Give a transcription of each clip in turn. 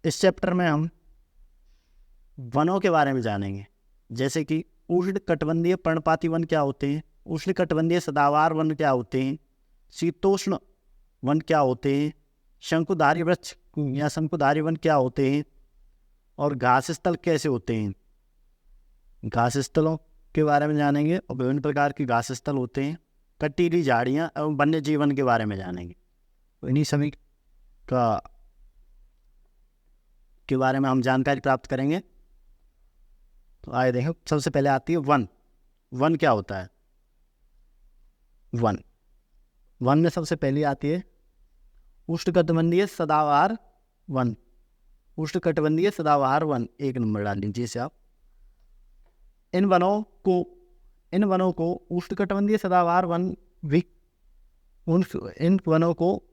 इस चैप्टर में हम वनों के बारे में जानेंगे, जैसे कि उष्णकटिबंधीय पर्णपाती वन क्या होते हैं, उष्णकटिबंधीय सदाबहार वन क्या होते हैं, शीतोष्ण वन क्या होते हैं, शंकुधारी वृक्ष या शंकुधारी वन क्या होते हैं, और घास स्थल कैसे होते हैं। घास स्थलों के बारे में जानेंगे और विभिन्न प्रकार के घास स्थल होते हैं, कटीली झाड़ियाँ एवं वन्य जीवन के बारे में जानेंगे। तो इन्हीं सभी के बारे में हम जानकारी प्राप्त करेंगे। तो आइए देखो, सबसे पहले आती है वन। वन क्या होता है? वन में सबसे पहली आती है उष्णकटिबंधीय सदाबहार वन। उष्णकटिबंधीय सदाबहार वन, 1 नंबर डाल लीजिए इसे आप। इन वनों को उष्णकटिबंधीय सदाबहार वन भी, इन वनों को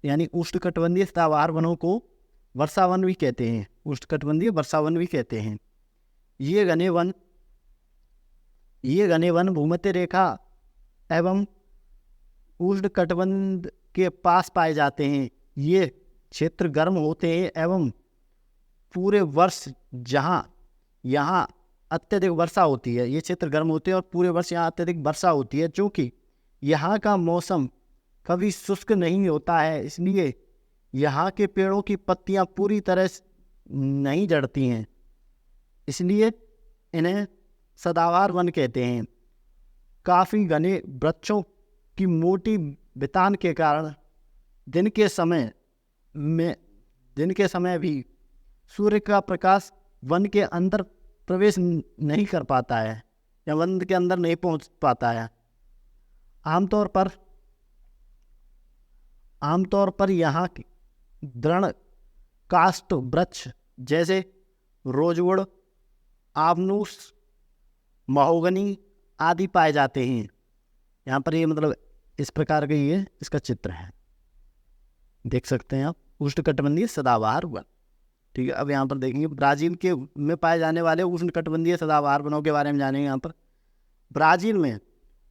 यानी उष्णकटिबंधीय सदाबहार वनों को वर्षावन भी कहते हैं, उष्णकटिबंधीय वर्षावन भी कहते हैं। ये घने वन भूमध्य रेखा एवं उष्णकटिबंध के पास पाए जाते हैं। ये क्षेत्र गर्म होते हैं एवं पूरे वर्ष यहाँ अत्यधिक वर्षा होती है। ये क्षेत्र गर्म होते हैं और पूरे वर्ष यहाँ अत्यधिक वर्षा होती है। चूँकि यहाँ का मौसम कभी शुष्क नहीं होता है, इसलिए यहाँ के पेड़ों की पत्तियाँ पूरी तरह नहीं झड़ती हैं, इसलिए इन्हें सदाबहार वन कहते हैं। काफ़ी घने वृक्षों की मोटी बितान के कारण दिन के समय भी सूर्य का प्रकाश वन के अंदर प्रवेश नहीं कर पाता है या वन के अंदर नहीं पहुंच पाता है। आमतौर पर यहाँ की दृढ़ काष्ठ वृक्ष जैसे रोजवुड, आबनूस, महोगनी आदि पाए जाते हैं। यहाँ पर ये मतलब इस प्रकार का ये इसका चित्र है, देख सकते हैं आप, उष्णकटिबंधीय सदाबहार वन। ठीक है, अब यहाँ पर देखेंगे ब्राज़ील के में पाए जाने वाले उष्णकटिबंधीय सदाबहार वनों के बारे में जानेंगे। यहाँ पर ब्राज़ील में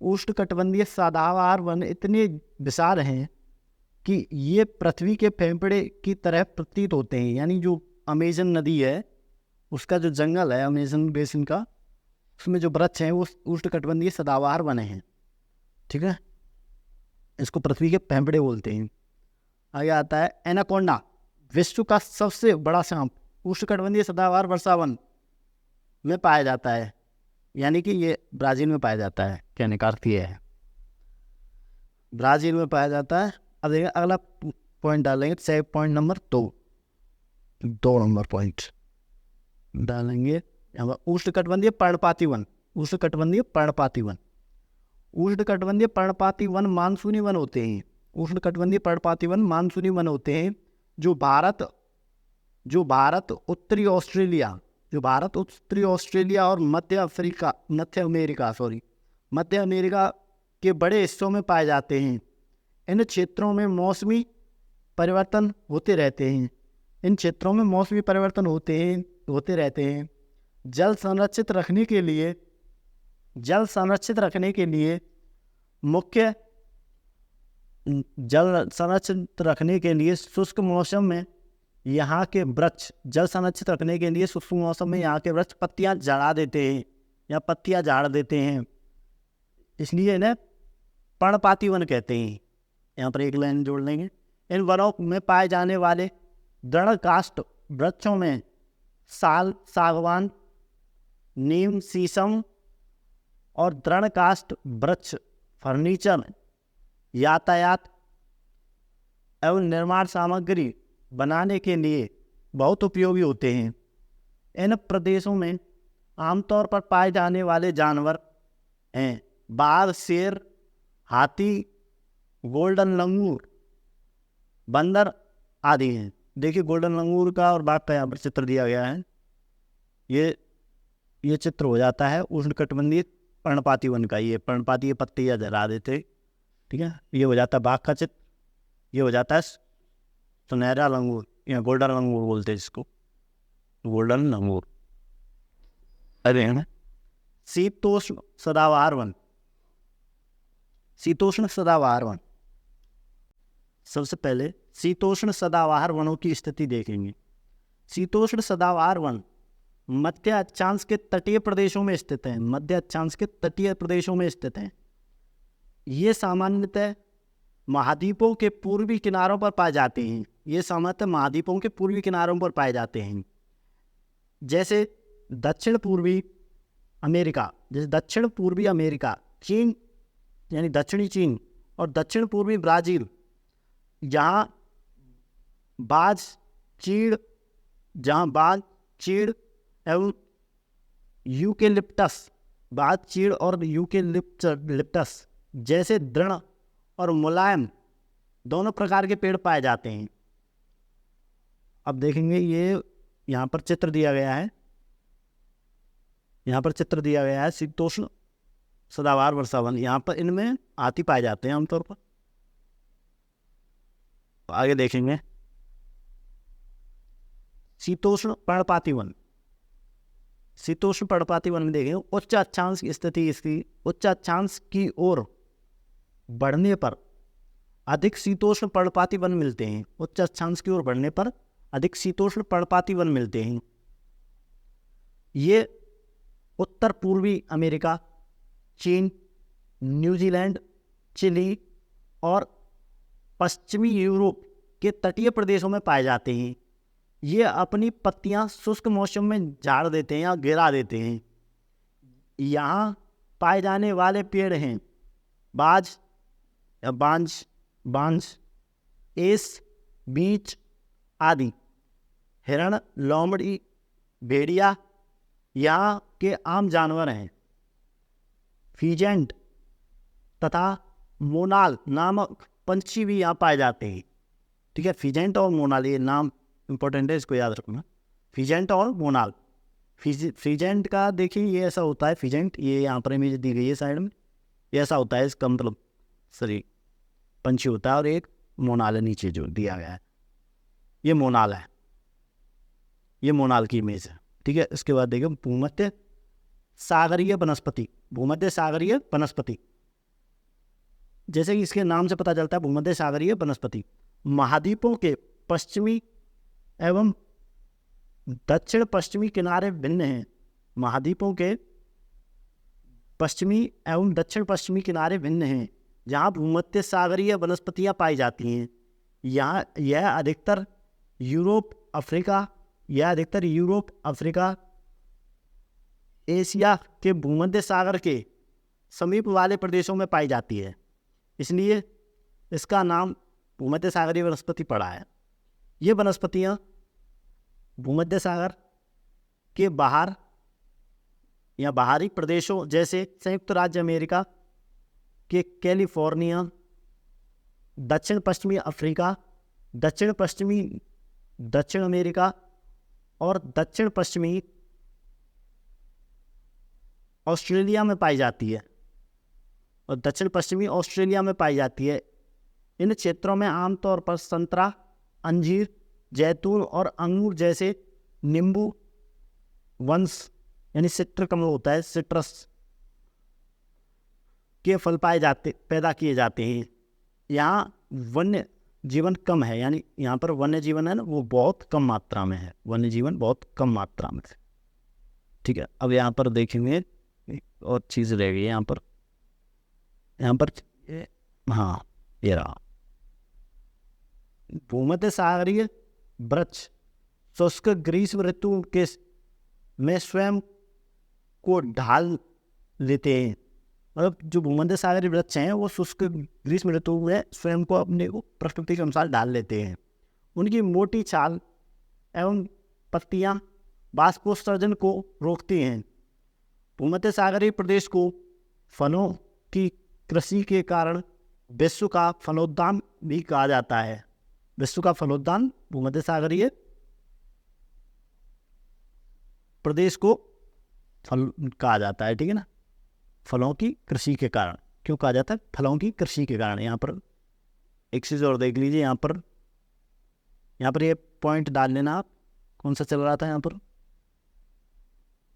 उष्णकटिबंधीय सदाबहार वन इतने विशाल हैं कि ये पृथ्वी के फेफड़े की तरह प्रतीत होते हैं। यानी जो अमेजन नदी है उसका जो जंगल है अमेजन बेसिन का, उसमें जो वृक्ष हैं वो उष्णकटिबंधीय सदाबहार वन हैं। ठीक है, इसको पृथ्वी के फेफड़े बोलते हैं। आगे आता है एनाकोंडा, विश्व का सबसे बड़ा सांप उष्णकटिबंधीय सदाबहार वर्षावन में पाया जाता है, यानी कि ये ब्राज़ील में पाया जाता है। कहने का अर्थ ये है ब्राज़ील में पाया जाता है। अब देखिए अगला पॉइंट डालेंगे, save point number 2 number point डालेंगे यहाँ पर उष्णकटिबंधीय पर्णपाती वन। उष्णकटिबंधीय पर्णपाती वन, उष्णकटिबंधीय पर्णपाती वन मानसूनी वन होते हैं। उष्णकटिबंधीय पर्णपाती वन मानसूनी वन होते हैं जो भारत उत्तरी ऑस्ट्रेलिया और मध्य अमेरिका के बड़े हिस्सों में पाए जाते हैं। इन क्षेत्रों में मौसमी परिवर्तन होते रहते हैं। जल संरक्षित रखने के लिए शुष्क मौसम में यहाँ के वृक्ष पत्तियाँ झाड़ देते हैं, इसलिए इन्हें पर्णपाती वन कहते हैं। यहाँ पर एक लाइन जोड़ लेंगे। इन वनों में पाए जाने वाले दृढ़ काष्ठ वृक्षों में साल, सागवान, नीम, शीशम और दृढ़ काष्ठ वृक्ष फर्नीचर, यातायात एवं निर्माण सामग्री बनाने के लिए बहुत उपयोगी होते हैं। इन प्रदेशों में आमतौर पर पाए जाने वाले जानवर हैं बाघ, शेर, हाथी, गोल्डन लंगूर, बंदर आदि हैं। देखिए गोल्डन लंगूर का और बाघ का यहाँ पर चित्र दिया गया है। ये चित्र हो जाता है उष्णकटिबंधीय पर्णपाती वन का। ये पर्णपाती पत्तियाँ जला देते, ठीक है। ये हो जाता है बाघ का चित्र, ये हो जाता है सुनहरा लंगूर या गोल्डन लंगूर बोलते हैं जिसको, गोल्डन लंगूर। अरे है ना। शीतोष्ण सदाबहार वन, शीतोष्ण सदाबहार वन, सबसे पहले शीतोष्ण सदाबहार वनों की स्थिति देखेंगे। शीतोष्ण सदाबहार वन मध्य अक्षांश के तटीय प्रदेशों में स्थित हैं। मध्य अक्षांश के तटीय प्रदेशों में स्थित हैं। ये सामान्यतः महाद्वीपों के पूर्वी किनारों पर पाए जाते हैं। ये सामान्यतः महाद्वीपों के पूर्वी किनारों पर पाए जाते हैं। जैसे दक्षिण पूर्वी अमेरिका, जैसे दक्षिण पूर्वी अमेरिका, चीन यानी दक्षिणी चीन और दक्षिण पूर्वी ब्राज़ील, जहाँ बाज चीड़ एवं यूकेलिप्टस, बाज चीड़ और यूकेलिप्टस जैसे दृढ़ और मुलायम दोनों प्रकार के पेड़ पाए जाते हैं। अब देखेंगे ये यहाँ पर चित्र दिया गया है। यहाँ पर चित्र दिया गया है शीतोष्ण सदाबहार वर्षावन। यहाँ पर इनमें हाथी पाए जाते हैं आमतौर पर। आगे देखेंगे शीतोष्ण पर्णपाती वन। शीतोष्ण पर्णपाती वन में देखेंगे उच्च अक्षांश की स्थिति, इसकी उच्च अक्षांश की ओर बढ़ने पर अधिक शीतोष्ण पर्णपाती वन मिलते हैं। उच्च अक्षांश की ओर बढ़ने पर अधिक शीतोष्ण पर्णपाती वन मिलते हैं। ये उत्तर पूर्वी अमेरिका, चीन, न्यूजीलैंड, चिली और पश्चिमी यूरोप के तटीय प्रदेशों में पाए जाते हैं। ये अपनी पत्तियां शुष्क मौसम में झाड़ देते हैं या गिरा देते हैं। यहाँ पाए जाने वाले पेड़ हैं बाज या बांज, एस, बीच आदि। हिरण, लोमड़ी, भेड़िया यहाँ के आम जानवर हैं। फीजेंट तथा मोनाल नामक पंछी भी यहाँ पाए जाते हैं। ठीक है, फीजेंट और मोनाल ये नाम इंपॉर्टेंट है, इसको याद रखना। फीजेंट और मोनाल। फीजेंट का देखिए ये ऐसा होता है, फीजेंट ये यहाँ पर इमेज दी गई है साइड में, ये ऐसा होता है, इसका मतलब सॉरी पंछी होता है, और एक मोनाल है नीचे जो दिया गया है, ये मोनाल है, ये मोनाल की इमेज है। ठीक है, इसके बाद देखिए भूमध्य सागरीय वनस्पति। भूमध्य सागरीय वनस्पति, जैसे कि इसके नाम से पता चलता है, भूमध्य सागरीय वनस्पति महाद्वीपों के पश्चिमी एवं दक्षिण पश्चिमी किनारे भिन्न हैं। महाद्वीपों के पश्चिमी एवं दक्षिण पश्चिमी किनारे भिन्न हैं, जहाँ भूमध्य सागरीय वनस्पतियाँ पाई जाती हैं। यह अधिकतर यूरोप, अफ्रीका, एशिया के भूमध्य सागर के समीप वाले प्रदेशों में पाई जाती है, इसलिए इसका नाम भूमध्य सागरीय वनस्पति पड़ा है। ये वनस्पतियाँ भूमध्य सागर के बाहर या बाहरी प्रदेशों जैसे संयुक्त राज्य अमेरिका के कैलिफोर्निया, दक्षिण पश्चिमी अफ्रीका, दक्षिण पश्चिमी दक्षिण अमेरिका और दक्षिण पश्चिमी ऑस्ट्रेलिया में पाई जाती है, और दक्षिण पश्चिमी ऑस्ट्रेलिया में पाई जाती है। इन क्षेत्रों में आमतौर पर संतरा, अंजीर, जैतून और अंगूर जैसे नींबू वंश यानी सिट्रकम होता है, सिट्रस के फल पैदा किए जाते हैं। यहाँ वन्य जीवन कम है, यानी यहाँ पर वन्य जीवन है ना, वो बहुत कम मात्रा में है, वन्य जीवन बहुत कम मात्रा में है। ठीक है, अब यहाँ पर देखेंगे और चीज़ रह गई है यहाँ पर हाँ ये रहा। भूमध्य सागरीय वृक्ष शुष्क ग्रीष्म ऋतु के में स्वयं को ढाल लेते हैं। मतलब जो भूमध्य सागरीय वृक्ष हैं वो शुष्क ग्रीष्म ऋतु में स्वयं को अपने को प्रकृति के अनुसार ढाल लेते हैं। उनकी मोटी छाल एवं पत्तियां बाष्पोत्सर्जन को रोकती हैं। भूमध्य सागरीय प्रदेश को फलों की कृषि के कारण विश्व का फलोद्यान भी कहा जाता है। विश्व का फलोद्यान भूमध्य सागरीय प्रदेश को फल कहा जाता है। ठीक है ना, फलों की कृषि के कारण। क्यों कहा जाता है? फलों की कृषि के कारण। यहाँ पर एक चीज़ और देख लीजिए, यहाँ पर ये पॉइंट डाल लेना आप, कौन सा चल रहा था यहाँ पर,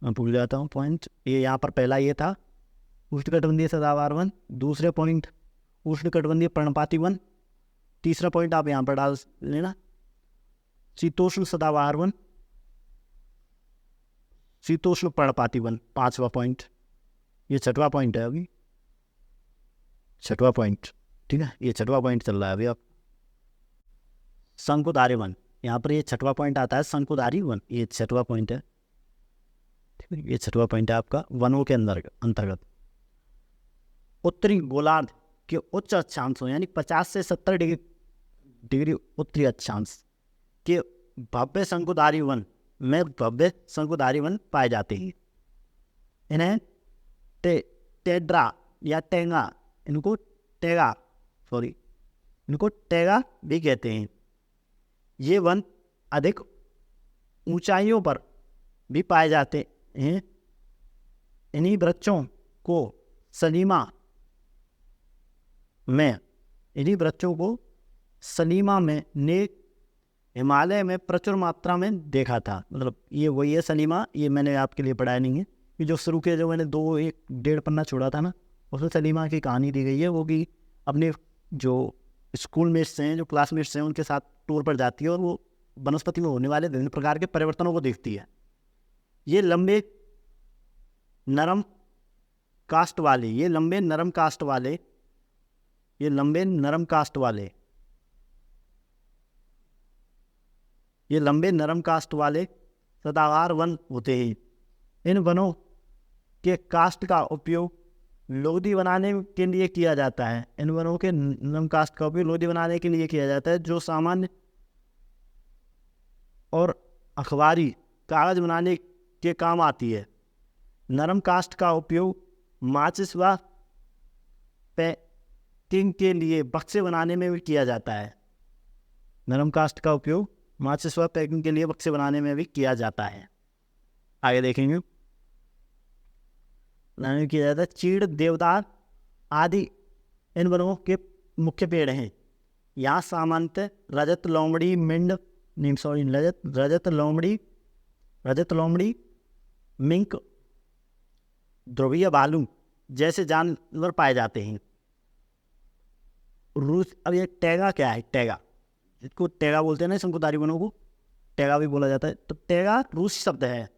मैं भूल जाता हूँ पॉइंट। ये यहाँ पर पहला ये था उष्णकटिबंधीय सदाबहार वन, दूसरे पॉइंट उष्णकटिबंधीय पर्णपाती वन, तीसरा पॉइंट आप यहाँ पर डाल लेना शीतोष्ण सदाबहार वन, शीतोष्ण पर्णपाती वन, 5वां पॉइंट। ये 6वां पॉइंट है अभी, 6वां पॉइंट, ठीक है, ये 6वां पॉइंट चल रहा है अभी। अब शंकुधारी वन, यहाँ पर ये 6वां पॉइंट आता है, शंकुधारी वन, ये 6वां पॉइंट है, ठीक है, ये 6वां पॉइंट है आपका वनों के अंदर अंतर्गत। उत्तरी गोलार्ध के उच्च अक्षांशों यानी 50 से 70 डिग्री उत्तरी अक्षांश के भव्य शंकुधारी वन में भव्य शंकुधारी वन पाए जाते हैं। इन्हें टेड्रा या टेंगा, इनको टेगा भी कहते हैं। ये वन अधिक ऊंचाइयों पर भी पाए जाते हैं। इन्हीं वृक्षों को सलीमा में ने हिमालय में प्रचुर मात्रा में देखा था। मतलब ये वही है सलीमा, ये मैंने आपके लिए पढ़ाया नहीं है, कि जो शुरू के जो मैंने 1.5 पन्ना छोड़ा था ना, उसमें सलीमा की कहानी दी गई है। वो भी अपने जो स्कूल मेट्स हैं, जो क्लासमेट्स हैं, उनके साथ टूर पर जाती है और वो वनस्पति में होने वाले विभिन्न प्रकार के परिवर्तनों को देखती है। ये लंबे नरम कास्ट वाले सदाबहार वन होते हैं। इन वनों के कास्ट का उपयोग लोदी बनाने के लिए किया जाता है। जो सामान्य और अखबारी कागज बनाने के काम आती है। नरम कास्ट का उपयोग माचिस व पैकिंग के लिए बक्से बनाने में भी किया जाता है। आगे देखेंगे, किया जाता है। चीड़, देवदार आदि इन वनों के मुख्य पेड़ हैं। यहाँ सामान्यतः रजत लोमड़ी, मिंक, ध्रुवीय भालू जैसे जानवर पाए जाते हैं। अब ये टैगा क्या है? टैगा, इसको टैगा बोलते हैं ना, शंकुधारी वनों को टैगा भी बोला जाता है। तो टैगा रूसी शब्द है।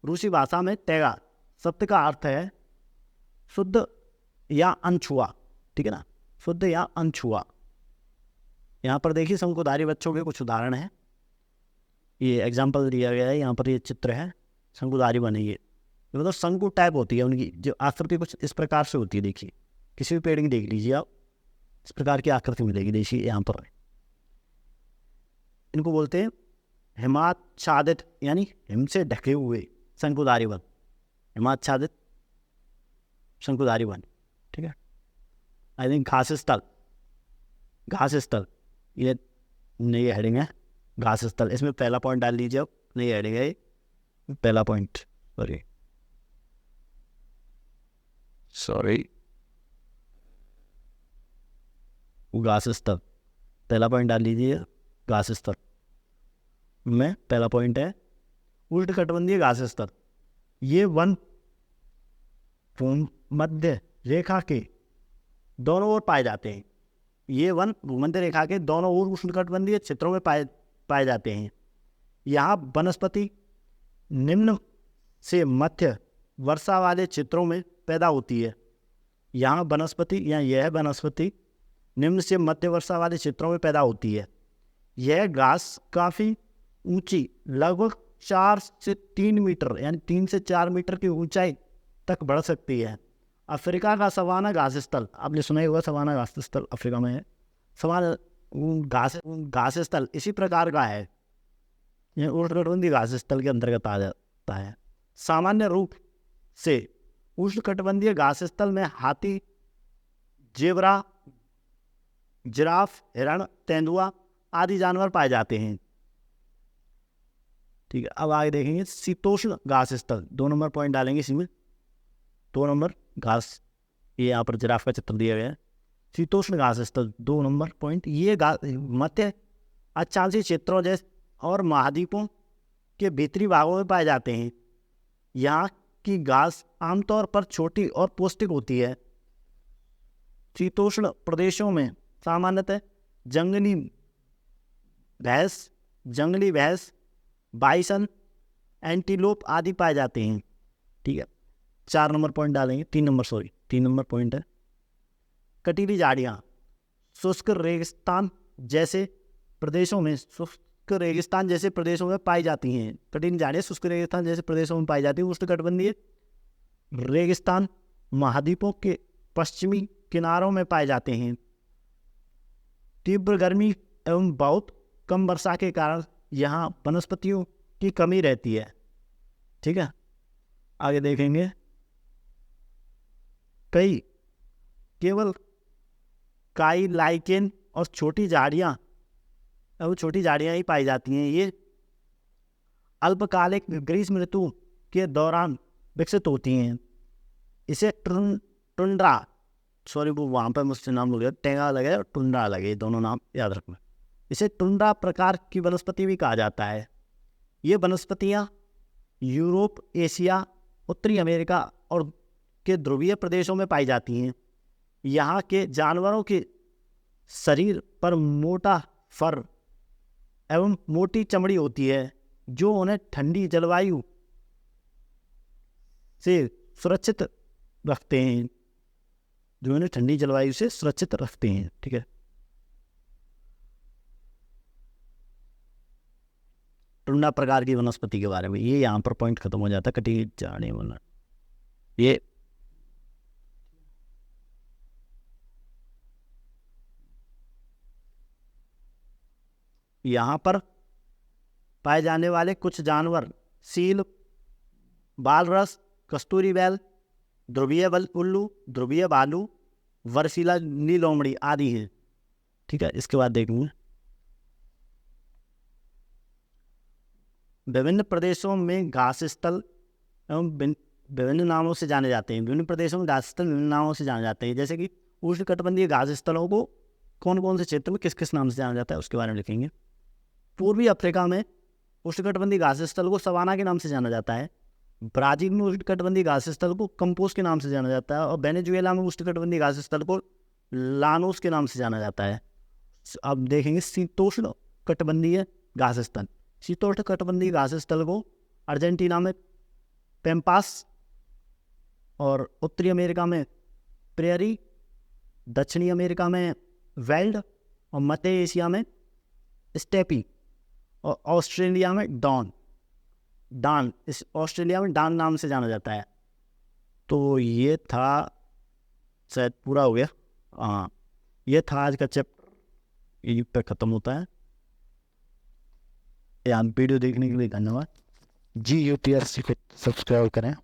रूसी भाषा में टैगा शब्द का अर्थ है शुद्ध या अनछुआ, ठीक है ना, शुद्ध या अनछुआ। यहाँ पर देखिए शंकुधारी वृक्षों के कुछ उदाहरण हैं। ये एग्जाम्पल दिया गया है, यहाँ पर ये चित्र है, शंकुधारी वन है। ये मतलब शंकु टाइप होती है उनकी जो आकृति, कुछ इस प्रकार से होती है। देखिए किसी भी पेड़ की देख लीजिए आप, इस प्रकार की आकृति मिलेगी। देखिए यहाँ पर इनको बोलते हैं हिमाच्छादित, यानी हिम से ढके हुए शंकुधारी वन, हिमाच्छादित शंकुधारी वन, ठीक है। आई थिंक घास स्थल ये नई हेडिंग है, घास स्थल। इसमें पहला पॉइंट डाल लीजिए आप, नई हेडिंग है पहला पॉइंट, सॉरी घास स्थल पहला पॉइंट डाल लीजिए। घास स्थल में पहला पॉइंट है उष्णकटिबंधीय घास स्थल। ये वन भूमध्य रेखा के दोनों ओर पाए जाते हैं। ये वन भूमध्य रेखा के दोनों ओर उष्णकटिबंधीय क्षेत्रों में पाए जाते हैं। यहाँ वनस्पति निम्न से मध्य वर्षा वाले क्षेत्रों में पैदा होती है। यह वनस्पति निम्न से मध्य वर्षा वाले क्षेत्रों में पैदा होती है। यह घास काफ़ी ऊंची, लगभग 4 से 3 मीटर यानी 3 से 4 मीटर की ऊंचाई तक बढ़ सकती है। अफ्रीका का सवाना घास स्थल, आपने सुना ही होगा, सवाना घास स्थल अफ्रीका में है। सवाना घास स्थल इसी प्रकार का है, यह उष्णकटिबंधीय घास स्थल के अंतर्गत आ जाता है। सामान्य रूप से उष्णकटिबंधीय घास स्थल में हाथी, जेबरा, जिराफ, हिरण, तेंदुआ आदि जानवर पाए जाते हैं। ठीक है, अब आगे देखेंगे शीतोष्ण घास स्थल। 2 नंबर पॉइंट डालेंगे इसी में, 2 नंबर घास, ये यहाँ पर जिराफ का चित्र दिया गया है। शीतोष्ण घास स्थल 2 नंबर पॉइंट, ये मध्य अक्षांशीय क्षेत्रों जैसे और महाद्वीपों के भीतरी भागों में पाए जाते हैं। यहाँ की घास आमतौर पर छोटी और पौष्टिक होती है। शीतोष्ण प्रदेशों में सामान्यतः जंगली भैंस, बाइसन एंटीलोप आदि पाए जाते हैं। ठीक है, 4 नंबर पॉइंट डालेंगे, 3 नंबर पॉइंट है कटीली झाड़ियाँ शुष्क रेगिस्तान जैसे प्रदेशों में पाई जाती हैं। कटीली झाड़ियाँ शुष्क रेगिस्तान जैसे प्रदेशों में पाई जाती हैं। उष्णकटिबंधीय रेगिस्तान महाद्वीपों के पश्चिमी किनारों में पाए जाते हैं। तीव्र गर्मी एवं बहुत कम वर्षा के कारण यहाँ वनस्पतियों की कमी रहती है। ठीक है, आगे देखेंगे। कई केवल काई लाइकेन और छोटी झाड़ियाँ ही पाई जाती हैं। ये अल्पकालिक ग्रीष्म ऋतु के दौरान विकसित होती हैं। इसे टुंड्रा, सॉरी वो वहाँ पर मुझसे नाम लगे, टेंगा लगे और टुंड्रा लगे, दोनों नाम याद रखना। इसे टुंड्रा प्रकार की वनस्पति भी कहा जाता है। ये वनस्पतियाँ यूरोप, एशिया, उत्तरी अमेरिका और के ध्रुवीय प्रदेशों में पाई जाती हैं। यहाँ के जानवरों के शरीर पर मोटा फर एवं मोटी चमड़ी होती है जो उन्हें ठंडी जलवायु से सुरक्षित रखते हैं। ठीक है, टुंड्रा प्रकार की वनस्पति के बारे में ये यहाँ पर पॉइंट खत्म हो जाता है। कटीली झाड़ियाँ ये यहाँ पर पाए जाने वाले कुछ जानवर सील, बालरस, कस्तूरी बैल, ध्रुवीय उल्लू, ध्रुवीय भालू, वर्षीला नीलोमड़ी आदि हैं। ठीक है, इसके बाद देखेंगे विभिन्न प्रदेशों में घास स्थल एवं विभिन्न नामों से जाने जाते हैं। विभिन्न प्रदेशों में घास स्थल विभिन्न नामों से जाने जाते हैं। जैसे कि उष्णकटिबंधीय घास स्थलों को कौन कौन से क्षेत्र में किस किस नाम से जाना जाता है उसके बारे में लिखेंगे। पूर्वी अफ्रीका में उष्णकटिबंधीय घास स्थल को सवाना के नाम से जाना जाता है। ब्राजील में उष्णकटिबंधीय घास स्थल को कंपोज के नाम से जाना जाता है और वेनेजुएला में उष्णकटिबंधीय घास स्थल को लानोस के नाम से जाना जाता है। अब देखेंगे शीतोष्ण कटिबंधीय घास स्थल। शीतोष्ण कटिबंधीय घास स्थल को अर्जेंटीना में पेम्पास और उत्तरी अमेरिका में प्रेयरी, दक्षिणी अमेरिका में वेल्ड और मध्य एशिया में स्टेपी और ऑस्ट्रेलिया में डान इस ऑस्ट्रेलिया में डान नाम से जाना जाता है। तो ये था, शायद पूरा हो गया। हाँ, ये था आज का चैप्टर, यहीं पे ख़त्म होता है। वीडियो देखने के लिए धन्यवाद। GUPSC को सब्सक्राइब करें।